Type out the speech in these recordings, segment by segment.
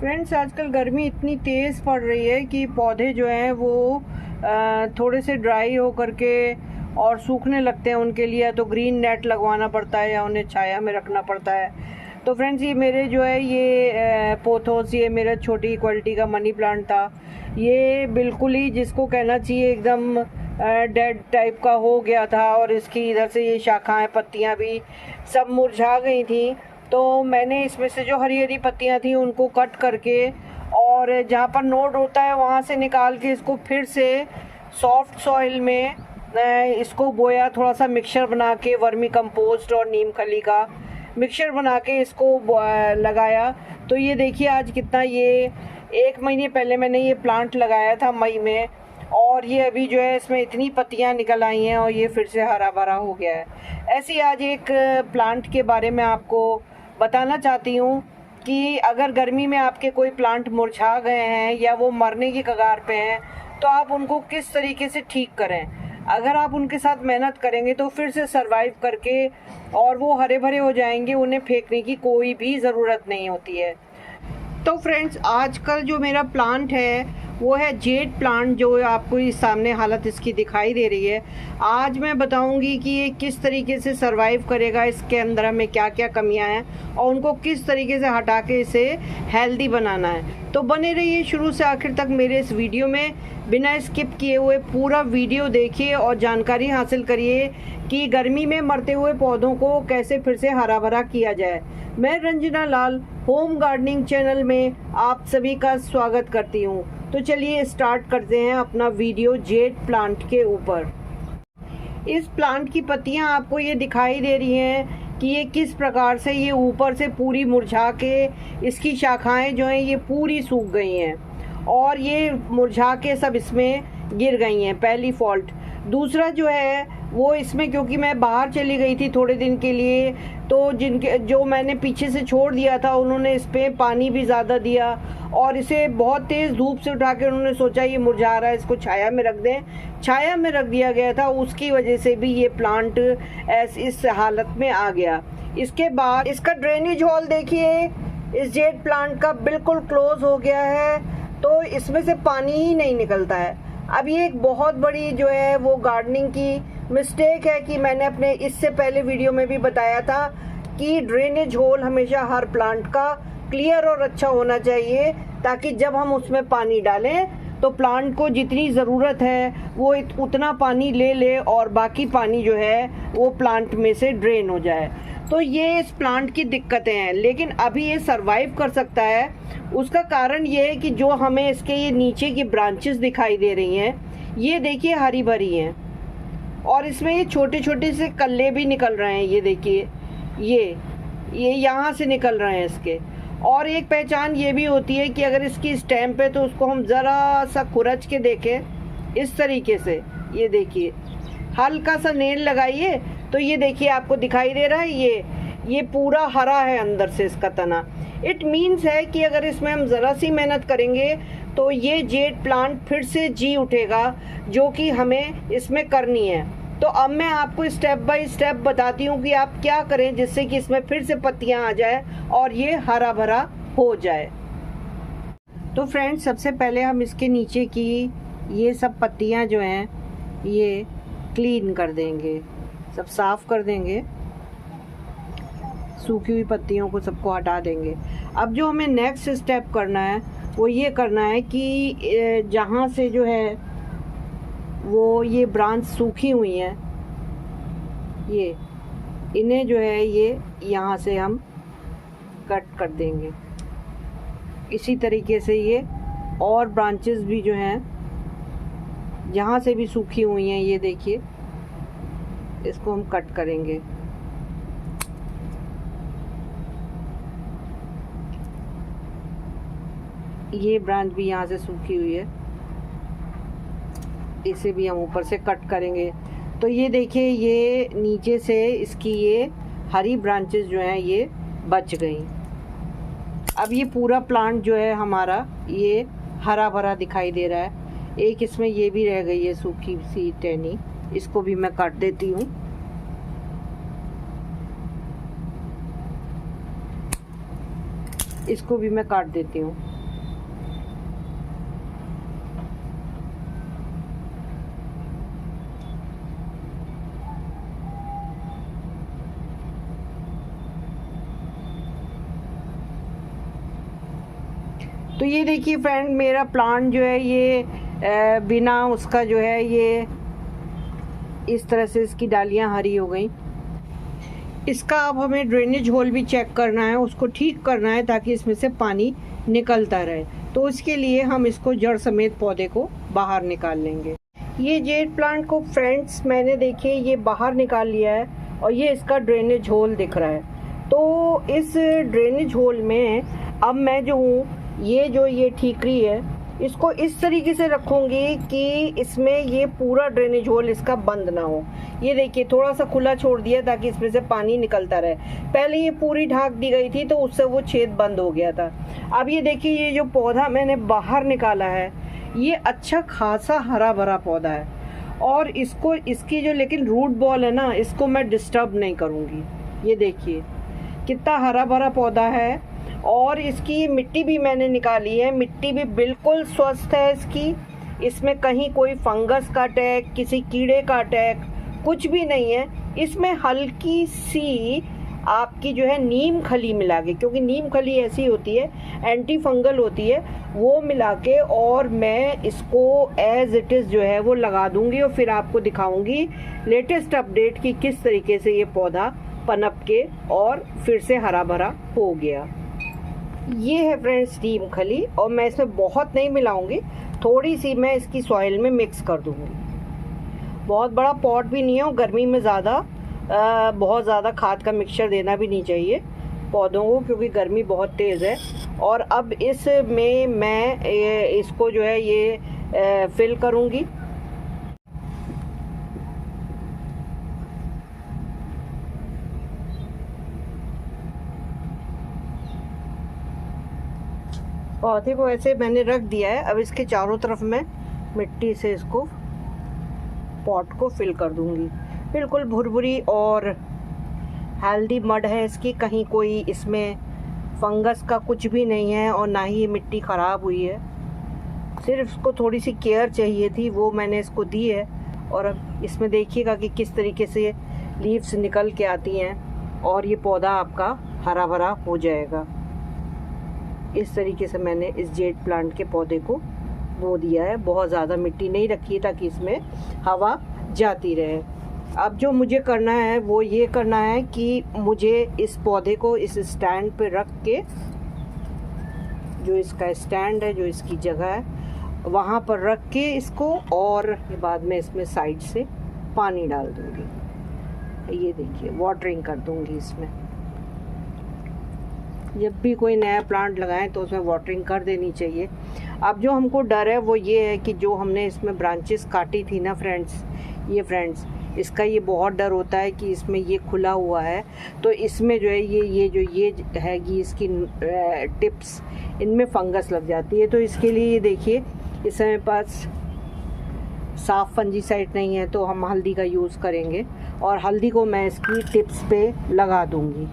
Friends, आजकल गर्मी इतनी तेज़ पड़ रही है कि पौधे जो हैं वो थोड़े से ड्राई हो करके और सूखने लगते हैं। उनके लिए तो ग्रीन नेट लगवाना पड़ता है या उन्हें छाया में रखना पड़ता है। तो फ्रेंड्स, ये मेरे जो है ये पोथोस, ये मेरा छोटी क्वालिटी का मनी प्लांट था। ये बिल्कुल ही जिसको कहना चाहिए एकदम डेड टाइप का हो गया था और इसकी इधर से ये शाखाएं, पत्तियां भी सब मुरझा गई थी। तो मैंने इसमें से जो हरी हरी पत्तियां थी उनको कट करके और जहाँ पर नोड होता है वहाँ से निकाल के इसको फिर से सॉफ्ट सॉइल में इसको बोया। थोड़ा सा मिक्सचर बना के वर्मी कंपोस्ट और नीम खली का मिक्सचर बना के इसको लगाया। तो ये देखिए आज कितना, ये 1 महीने पहले मैंने ये प्लांट लगाया था मई में, और ये अभी जो है इसमें इतनी पत्तियां निकल आई हैं और ये फिर से हरा भरा हो गया है। ऐसे आज एक प्लांट के बारे में आपको बताना चाहती हूँ कि अगर गर्मी में आपके कोई प्लांट मुरझा गए हैं या वो मरने की कगार पे हैं तो आप उनको किस तरीके से ठीक करें। अगर आप उनके साथ मेहनत करेंगे तो फिर से सरवाइव करके और वो हरे भरे हो जाएंगे, उन्हें फेंकने की कोई भी ज़रूरत नहीं होती है। तो फ्रेंड्स, आजकल जो मेरा प्लांट है वो है जेड प्लांट, जो आपको इस सामने हालत इसकी दिखाई दे रही है। आज मैं बताऊंगी कि ये किस तरीके से सरवाइव करेगा, इसके अंदर में क्या क्या कमियां हैं और उनको किस तरीके से हटा के इसे हेल्दी बनाना है। तो बने रहिए शुरू से आखिर तक मेरे इस वीडियो में, बिना स्किप किए हुए पूरा वीडियो देखिए और जानकारी हासिल करिए कि गर्मी में मरते हुए पौधों को कैसे फिर से हरा भरा किया जाए। मैं रंजना लाल होम गार्डनिंग चैनल में आप सभी का स्वागत करती हूँ। तो चलिए स्टार्ट करते हैं अपना वीडियो जेड प्लांट के ऊपर। इस प्लांट की पत्तियां आपको ये दिखाई दे रही हैं कि ये किस प्रकार से ये ऊपर से पूरी मुरझा के, इसकी शाखाएं जो हैं ये पूरी सूख गई हैं और ये मुरझा के सब इसमें गिर गई हैं। पहली फॉल्ट। दूसरा जो है वो इसमें, क्योंकि मैं बाहर चली गई थी थोड़े दिन के लिए, तो जो मैंने पीछे से छोड़ दिया था उन्होंने इस पर पानी भी ज़्यादा दिया और इसे बहुत तेज़ धूप से उठा के उन्होंने सोचा ये मुरझा रहा है, इसको छाया में रख दें। छाया में रख दिया गया था, उसकी वजह से भी ये प्लांट इस हालत में आ गया। इसके बाद इसका ड्रेनेज हॉल देखिए, इस जेड प्लांट का बिल्कुल क्लोज हो गया है, तो इसमें से पानी ही नहीं निकलता है। अब ये एक बहुत बड़ी जो है वो गार्डनिंग की मिस्टेक है कि मैंने अपने इससे पहले वीडियो में भी बताया था कि ड्रेनेज होल हमेशा हर प्लांट का क्लियर और अच्छा होना चाहिए, ताकि जब हम उसमें पानी डालें तो प्लांट को जितनी ज़रूरत है वो उतना पानी ले ले और बाकी पानी जो है वो प्लांट में से ड्रेन हो जाए। तो ये इस प्लांट की दिक्कतें हैं, लेकिन अभी ये सरवाइव कर सकता है। उसका कारण ये है कि जो हमें इसके ये नीचे की ब्रांचेस दिखाई दे रही हैं, ये देखिए हरी भरी हैं और इसमें ये छोटे छोटे से कल्ले भी निकल रहे हैं। ये देखिए, ये यहाँ से निकल रहे हैं इसके। और एक पहचान ये भी होती है कि अगर इसकी स्टेम पे तो उसको हम ज़रा सा खुरच के देखें इस तरीके से, ये देखिए हल्का सा नेल लगाइए तो ये देखिए आपको दिखाई दे रहा है ये पूरा हरा है अंदर से इसका तना। इट मीन्स है कि अगर इसमें हम ज़रा सी मेहनत करेंगे तो ये जेड प्लांट फिर से जी उठेगा, जो कि हमें इसमें करनी है। तो अब मैं आपको स्टेप बाय स्टेप बताती हूँ कि आप क्या करें जिससे कि इसमें फिर से पत्तियाँ आ जाए और ये हरा भरा हो जाए। तो फ्रेंड्स, सबसे पहले हम इसके नीचे की ये सब पत्तियाँ जो हैं ये क्लीन कर देंगे, सब साफ कर देंगे, सूखी हुई पत्तियों को सबको हटा देंगे। अब जो हमें नेक्स्ट स्टेप करना है वो ये करना है कि जहाँ से जो है वो ये ब्रांच सूखी हुई हैं, ये इन्हें जो है ये यहाँ से हम कट कर देंगे। इसी तरीके से ये और ब्रांचेस भी जो हैं जहाँ से भी सूखी हुई हैं, ये देखिए इसको हम कट करेंगे। ये ब्रांच भी यहाँ से सूखी हुई है, इसे भी हम ऊपर से कट करेंगे। तो ये देखिए ये नीचे से इसकी ये हरी ब्रांचेस जो हैं ये बच गई। अब ये पूरा प्लांट जो है हमारा ये हरा भरा दिखाई दे रहा है। एक इसमें ये भी रह गई है सूखी सी टहनी, इसको भी मैं काट देती हूँ। इसको भी मैं काट देती हूँ। तो ये देखिए फ्रेंड, मेरा प्लांट जो है ये बिना उसका जो है ये इस तरह से इसकी डालियाँ हरी हो गई। इसका अब हमें ड्रेनेज होल भी चेक करना है, उसको ठीक करना है ताकि इसमें से पानी निकलता रहे। तो उसके लिए हम इसको जड़ समेत पौधे को बाहर निकाल लेंगे। ये जेड प्लांट को फ्रेंड्स मैंने देखिए ये बाहर निकाल लिया है और ये इसका ड्रेनेज होल दिख रहा है। तो इस ड्रेनेज होल में अब मैं जो हूँ ये ठीकरी है इसको इस तरीके से रखूँगी कि इसमें ये पूरा ड्रेनेज होल इसका बंद ना हो। ये देखिए थोड़ा सा खुला छोड़ दिया ताकि इसमें से पानी निकलता रहे। पहले ये पूरी ढाक दी गई थी तो उससे वो छेद बंद हो गया था। अब ये देखिए ये जो पौधा मैंने बाहर निकाला है ये अच्छा खासा हरा भरा पौधा है और इसको इसकी जो लेकिन रूट बॉल है ना इसको मैं डिस्टर्ब नहीं करूँगी। ये देखिए कितना हरा भरा पौधा है और इसकी मिट्टी भी मैंने निकाली है। मिट्टी भी बिल्कुल स्वस्थ है इसकी, इसमें कहीं कोई फंगस का अटैक, किसी कीड़े का अटैक कुछ भी नहीं है। इसमें हल्की सी आपकी जो है नीम खली मिला के, क्योंकि नीम खली ऐसी होती है एंटी फंगल होती है, वो मिला के और मैं इसको एज इट इज़ जो है वो लगा दूंगी और फिर आपको दिखाऊंगी लेटेस्ट अपडेट कि किस तरीके से ये पौधा पनप के और फिर से हरा भरा हो गया। ये है फ्रेंड्स नीम खली और मैं इसमें बहुत नहीं मिलाऊंगी, थोड़ी सी मैं इसकी सॉइल में मिक्स कर दूंगी। बहुत बड़ा पॉट भी नहीं है और गर्मी में बहुत ज़्यादा खाद का मिक्सचर देना भी नहीं चाहिए पौधों को क्योंकि गर्मी बहुत तेज़ है। और अब इसमें मैं इसको जो है ये फिल करूँगी। पौधे को ऐसे मैंने रख दिया है। अब इसके चारों तरफ मैं मिट्टी से इसको पॉट को फिल कर दूंगी। बिल्कुल भुरभुरी और हेल्दी मड है इसकी, कहीं कोई इसमें फंगस का कुछ भी नहीं है और ना ही ये मिट्टी ख़राब हुई है। सिर्फ इसको थोड़ी सी केयर चाहिए थी, वो मैंने इसको दी है। और अब इसमें देखिएगा कि किस तरीके से लीव्स निकल के आती हैं और ये पौधा आपका हरा भरा हो जाएगा। इस तरीके से मैंने इस जेड प्लांट के पौधे को बो दिया है। बहुत ज़्यादा मिट्टी नहीं रखी है ताकि इसमें हवा जाती रहे। अब जो मुझे करना है वो ये करना है कि मुझे इस पौधे को इस स्टैंड पे रख के, जो इसका स्टैंड है, जो इसकी जगह है, वहाँ पर रख के इसको और बाद में इसमें साइड से पानी डाल दूँगी। ये देखिए वाटरिंग कर दूँगी इसमें। जब भी कोई नया प्लांट लगाएं तो उसमें वाटरिंग कर देनी चाहिए। अब जो हमको डर है वो ये है कि जो हमने इसमें ब्रांचेस काटी थी ना फ्रेंड्स, इसका ये बहुत डर होता है कि इसमें ये खुला हुआ है तो इसमें जो है ये हैगी इसकी टिप्स, इनमें फंगस लग जाती है। तो इसके लिए ये देखिए इस समय पास साफ़ फंजीसाइड नहीं है तो हम हल्दी का यूज़ करेंगे और हल्दी को मैं इसकी टिप्स पे लगा दूँगी।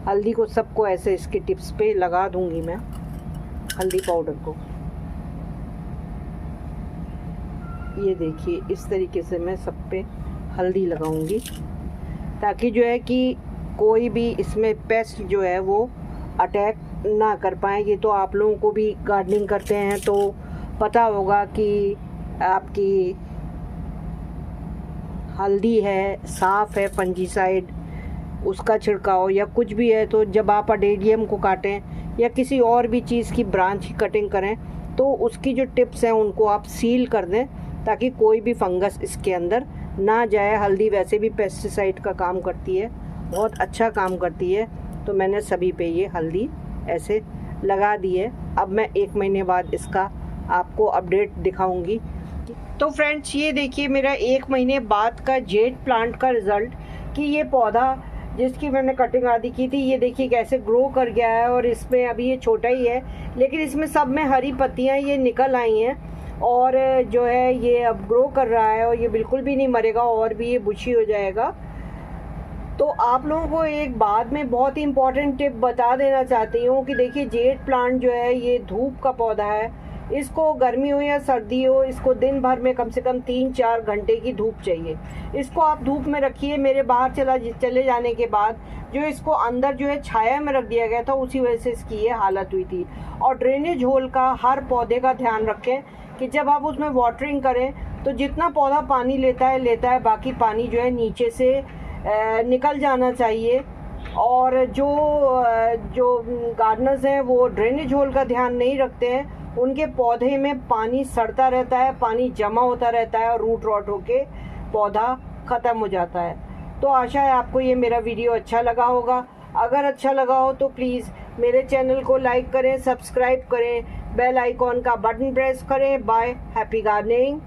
हल्दी को सबको ऐसे इसके टिप्स पे लगा दूंगी मैं, हल्दी पाउडर को। ये देखिए इस तरीके से मैं सब पे हल्दी लगाऊंगी ताकि जो है कि कोई भी इसमें पेस्ट जो है वो अटैक ना कर पाए। ये तो आप लोगों को भी गार्डनिंग करते हैं तो पता होगा कि आपकी हल्दी है, साफ़ है, फंजीसाइड उसका छिड़काव या कुछ भी है तो जब आप अडेनियम को काटें या किसी और भी चीज़ की ब्रांच की कटिंग करें तो उसकी जो टिप्स हैं उनको आप सील कर दें ताकि कोई भी फंगस इसके अंदर ना जाए। हल्दी वैसे भी पेस्टिसाइड का काम करती है, बहुत अच्छा काम करती है। तो मैंने सभी पे ये हल्दी ऐसे लगा दी है। अब मैं 1 महीने बाद इसका आपको अपडेट दिखाऊंगी। तो फ्रेंड्स ये देखिए मेरा 1 महीने बाद का जेड प्लांट का रिज़ल्ट कि ये पौधा जिसकी मैंने कटिंग आदि की थी ये देखिए कैसे ग्रो कर गया है। और इसमें अभी ये छोटा ही है लेकिन इसमें सब में हरी पत्तियां ये निकल आई हैं और जो है ये अब ग्रो कर रहा है और ये बिल्कुल भी नहीं मरेगा और भी ये बुशी हो जाएगा। तो आप लोगों को एक बाद में बहुत ही इम्पोर्टेंट टिप बता देना चाहती हूँ कि देखिए जेड प्लांट जो है ये धूप का पौधा है इसको गर्मी हो या सर्दी हो, इसको दिन भर में कम से कम 3-4 घंटे की धूप चाहिए। इसको आप धूप में रखिए। मेरे बाहर चले जाने के बाद जो इसको अंदर जो है छाया में रख दिया गया था, उसी वजह से इसकी ये हालत हुई थी। और ड्रेनेज होल का हर पौधे का ध्यान रखें कि जब आप उसमें वाटरिंग करें तो जितना पौधा पानी लेता है, बाकी पानी जो है नीचे से निकल जाना चाहिए। और जो गार्डनर्स हैं वो ड्रेनेज होल का ध्यान नहीं रखते हैं, उनके पौधे में पानी सड़ता रहता है, पानी जमा होता रहता है और रूट रॉट होके पौधा ख़त्म हो जाता है। तो आशा है आपको ये मेरा वीडियो अच्छा लगा होगा। अगर अच्छा लगा हो तो प्लीज़ मेरे चैनल को लाइक करें, सब्सक्राइब करें, बेल आइकॉन का बटन प्रेस करें। Bye, happy gardening.